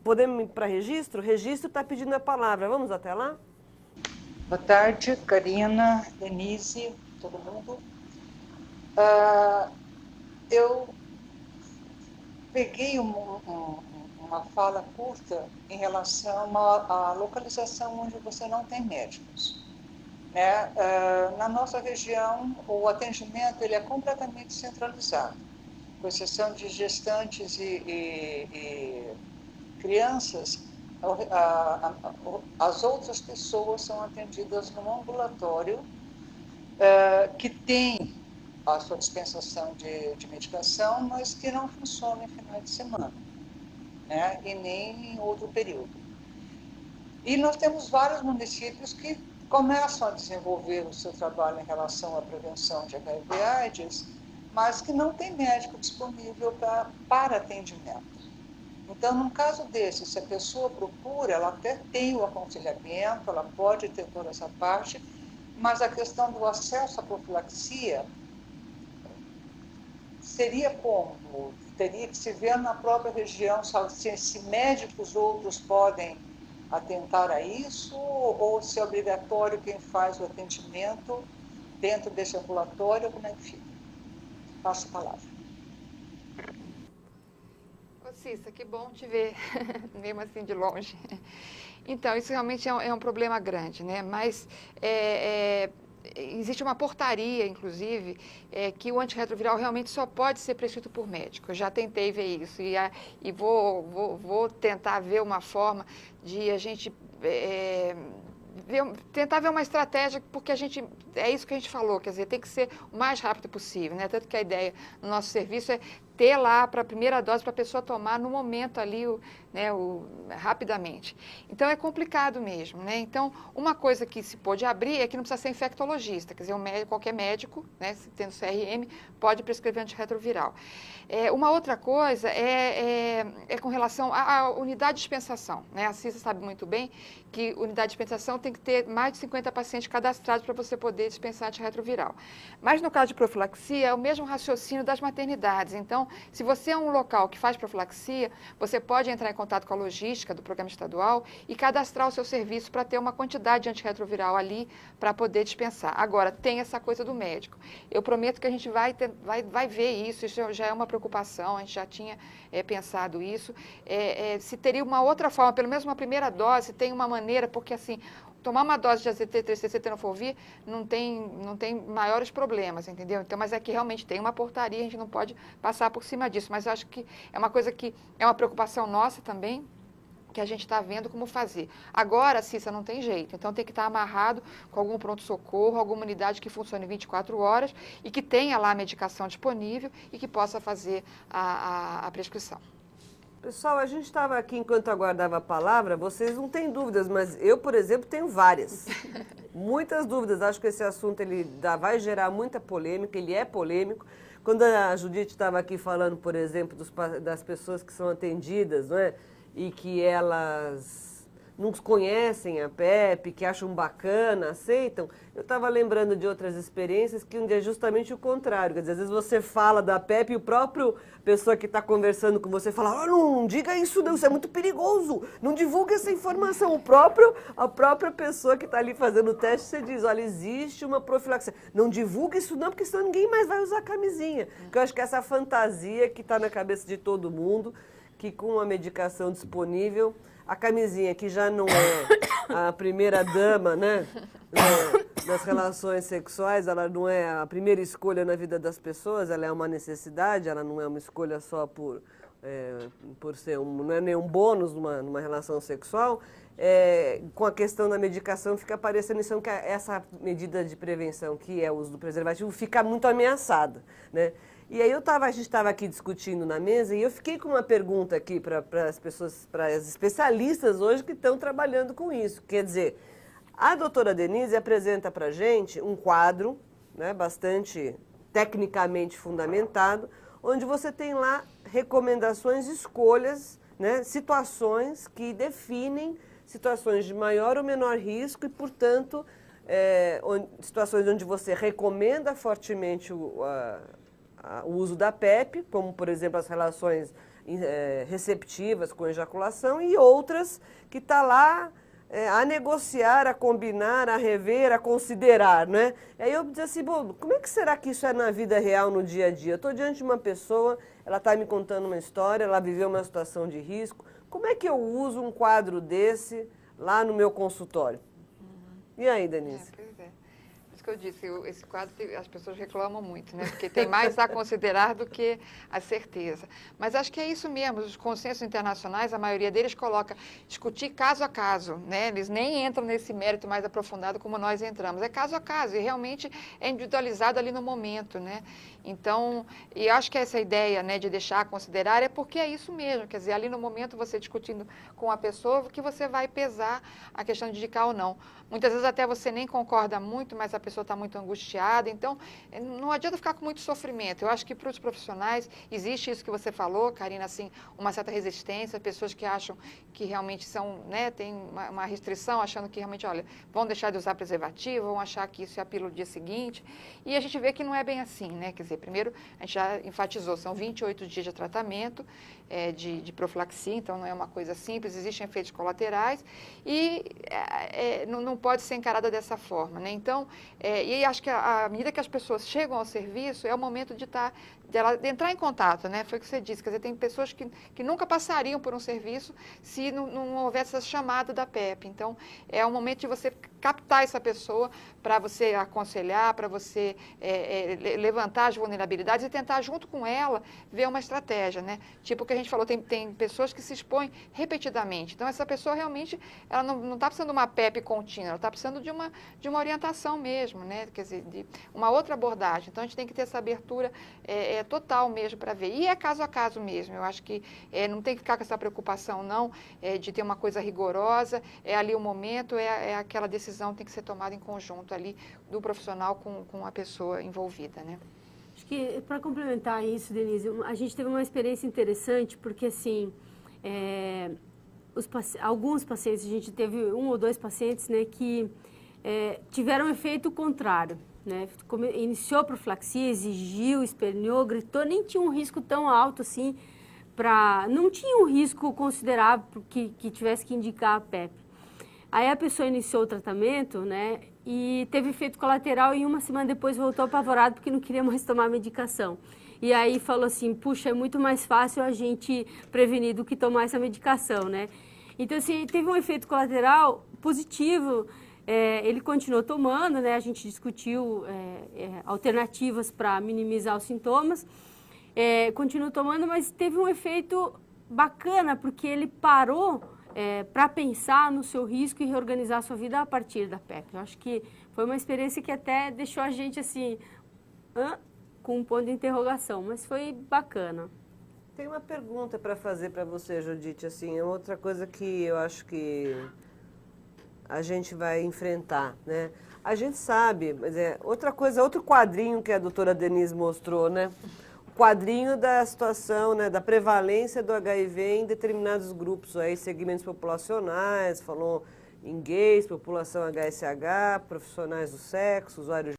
Podemos ir para registro? Registro está pedindo a palavra. Vamos até lá? Boa tarde, Karina, Denise, todo mundo. Eu peguei uma fala curta em relação à localização onde você não tem médicos. Né? Na nossa região, o atendimento ele é completamente centralizado, com exceção de gestantes e crianças. As outras pessoas são atendidas no ambulatório, que tem a sua dispensação de medicação, mas que não funciona em finais de semana, né? E nem em outro período. E nós temos vários municípios que começam a desenvolver o seu trabalho em relação à prevenção de HIV/AIDS, mas que não tem médico disponível para atendimento. Então, num caso desse, se a pessoa procura, ela até tem o aconselhamento, ela pode ter toda essa parte, mas a questão do acesso à profilaxia seria como? Teria que se ver na própria região se médicos outros podem atentar a isso, ou se é obrigatório quem faz o atendimento dentro desse ambulatório, como é que fica? Passo a palavra. Ô Cissa, que bom te ver, mesmo assim de longe. Então, isso realmente é um problema grande, né? Mas existe uma portaria, inclusive, que o antirretroviral realmente só pode ser prescrito por médico. Eu já tentei ver isso e vou tentar ver uma forma de a gente tentar ver uma estratégia, porque é isso que a gente falou, quer dizer, tem que ser o mais rápido possível, né? Tanto que a ideia no nosso serviço é ter lá para a primeira dose para a pessoa tomar no momento ali, rapidamente. Então é complicado mesmo, né? Então, uma coisa que se pode abrir é que não precisa ser infectologista, quer dizer, qualquer médico, né, tendo CRM, pode prescrever antirretroviral. Uma outra coisa é com relação à unidade de dispensação, né? A Cissa sabe muito bem que unidade de dispensação tem que ter mais de 50 pacientes cadastrados para você poder dispensar antirretroviral. Mas no caso de profilaxia, é o mesmo raciocínio das maternidades. Então, se você é um local que faz profilaxia, você pode entrar em contato com a logística do programa estadual e cadastrar o seu serviço para ter uma quantidade de antirretroviral ali para poder dispensar. Agora, tem essa coisa do médico. Eu prometo que a gente vai ver isso já é uma preocupação, a gente já tinha pensado isso. Se teria uma outra forma, pelo menos uma primeira dose, tem uma maneira, porque assim, tomar uma dose de AZT-3CC tenofovir não tem maiores problemas, entendeu? Então, mas é que realmente tem uma portaria, a gente não pode passar por cima disso. Mas eu acho que é uma coisa que é uma preocupação nossa também, que a gente está vendo como fazer. Agora, Cissa, não tem jeito. Então, tem que estar amarrado com algum pronto-socorro, alguma unidade que funcione 24 horas e que tenha lá a medicação disponível e que possa fazer a prescrição. Pessoal, a gente estava aqui enquanto aguardava a palavra, vocês não têm dúvidas, mas eu, por exemplo, tenho várias. Muitas dúvidas. Acho que esse assunto vai gerar muita polêmica, ele é polêmico. Quando a Judite estava aqui falando, por exemplo, das pessoas que são atendidas, não é? E que elas não conhecem a PEP, que acham bacana, aceitam, eu estava lembrando de outras experiências que é justamente o contrário. Quer dizer, às vezes você fala da PEP e o próprio pessoa que está conversando com você fala, não diga isso não, isso é muito perigoso, não divulgue essa informação. A própria pessoa que está ali fazendo o teste, você diz, olha, existe uma profilaxia. Não divulgue isso não, porque senão ninguém mais vai usar camisinha. Porque eu acho que essa fantasia que está na cabeça de todo mundo, que com a medicação disponível, a camisinha, que já não é a primeira dama, né, das relações sexuais, ela não é a primeira escolha na vida das pessoas, ela é uma necessidade, ela não é uma escolha só por ser não é nenhum bônus numa relação sexual. Com a questão da medicação fica parecendo isso, que essa medida de prevenção, que é o uso do preservativo, fica muito ameaçada, né? E aí a gente estava aqui discutindo na mesa e eu fiquei com uma pergunta aqui para as pessoas, para as especialistas hoje que estão trabalhando com isso. Quer dizer, a doutora Denise apresenta para a gente um quadro, né, bastante tecnicamente fundamentado, onde você tem lá recomendações, escolhas, né, situações que definem situações de maior ou menor risco e, portanto, situações onde você recomenda fortemente o uso da PEP, como, por exemplo, as relações receptivas com ejaculação, e outras que está lá a negociar, a combinar, a rever, a considerar, né? Aí eu disse assim, bom, como é que será que isso é na vida real, no dia a dia? Eu estou diante de uma pessoa, ela está me contando uma história, ela viveu uma situação de risco, como é que eu uso um quadro desse lá no meu consultório? E aí, Denise? Pois é. Que eu disse, esse quadro as pessoas reclamam muito, né? Porque tem mais a considerar do que a certeza. Mas acho que é isso mesmo, os consensos internacionais, a maioria deles coloca discutir caso a caso, né? Eles nem entram nesse mérito mais aprofundado como nós entramos. É caso a caso e realmente é individualizado ali no momento, né? Então, e acho que essa ideia, né, de deixar a considerar é porque é isso mesmo, quer dizer, ali no momento você discutindo com a pessoa que você vai pesar a questão de indicar ou não. Muitas vezes até você nem concorda muito, mas a pessoa está muito angustiada, então não adianta ficar com muito sofrimento. Eu acho que para os profissionais existe isso que você falou, Karina, assim, uma certa resistência, pessoas que acham que realmente são, né, tem uma restrição, achando que realmente, olha, vão deixar de usar preservativo, vão achar que isso é a pílula do dia seguinte, e a gente vê que não é bem assim, né, quer dizer, primeiro, a gente já enfatizou, são 28 dias de tratamento de profilaxia, então não é uma coisa simples, existem efeitos colaterais e não pode ser encarada dessa forma, né? Então, e acho que à medida que as pessoas chegam ao serviço, é o momento de entrar em contato, né? Foi o que você disse, quer dizer, tem pessoas que nunca passariam por um serviço se não houvesse essa chamada da PEP. Então, é o momento de você captar essa pessoa para você aconselhar, para você levantar as vulnerabilidades e tentar, junto com ela, ver uma estratégia, né? Tipo o que a gente falou, tem pessoas que se expõem repetidamente. Então, essa pessoa realmente, ela não está precisando de uma PEP contínua, ela está precisando de uma orientação mesmo. mesmo, né? Quer dizer, de uma outra abordagem. Então, a gente tem que ter essa abertura total mesmo para ver. E é caso a caso mesmo. Eu acho que não tem que ficar com essa preocupação, não, de ter uma coisa rigorosa. É ali o momento, aquela decisão tem que ser tomada em conjunto ali do profissional com a pessoa envolvida, né? Acho que, para complementar isso, Denise, a gente teve uma experiência interessante, porque, assim, alguns pacientes, a gente teve 1 ou 2 pacientes, né, que tiveram um efeito contrário, né? Iniciou a profilaxia, exigiu, esperneou, gritou, nem tinha um risco tão alto assim, não tinha um risco considerável que tivesse que indicar a PEP. Aí a pessoa iniciou o tratamento, né, e teve efeito colateral e 1 semana depois voltou apavorado porque não queria mais tomar medicação. E aí falou assim, puxa, é muito mais fácil a gente prevenir do que tomar essa medicação, né? Então, assim, teve um efeito colateral positivo, ele continuou tomando, né? A gente discutiu alternativas para minimizar os sintomas, continuou tomando, mas teve um efeito bacana, porque ele parou para pensar no seu risco e reorganizar a sua vida a partir da PEP. Eu acho que foi uma experiência que até deixou a gente assim, com um ponto de interrogação, mas foi bacana. Tem uma pergunta para fazer para você, Judite, assim, é outra coisa que eu acho que a gente vai enfrentar, né? A gente sabe, mas outro quadrinho que a doutora Denise mostrou, né? Quadrinho da situação, né, da prevalência do HIV em determinados grupos, aí, segmentos populacionais, falou em gays, população HSH, profissionais do sexo, usuários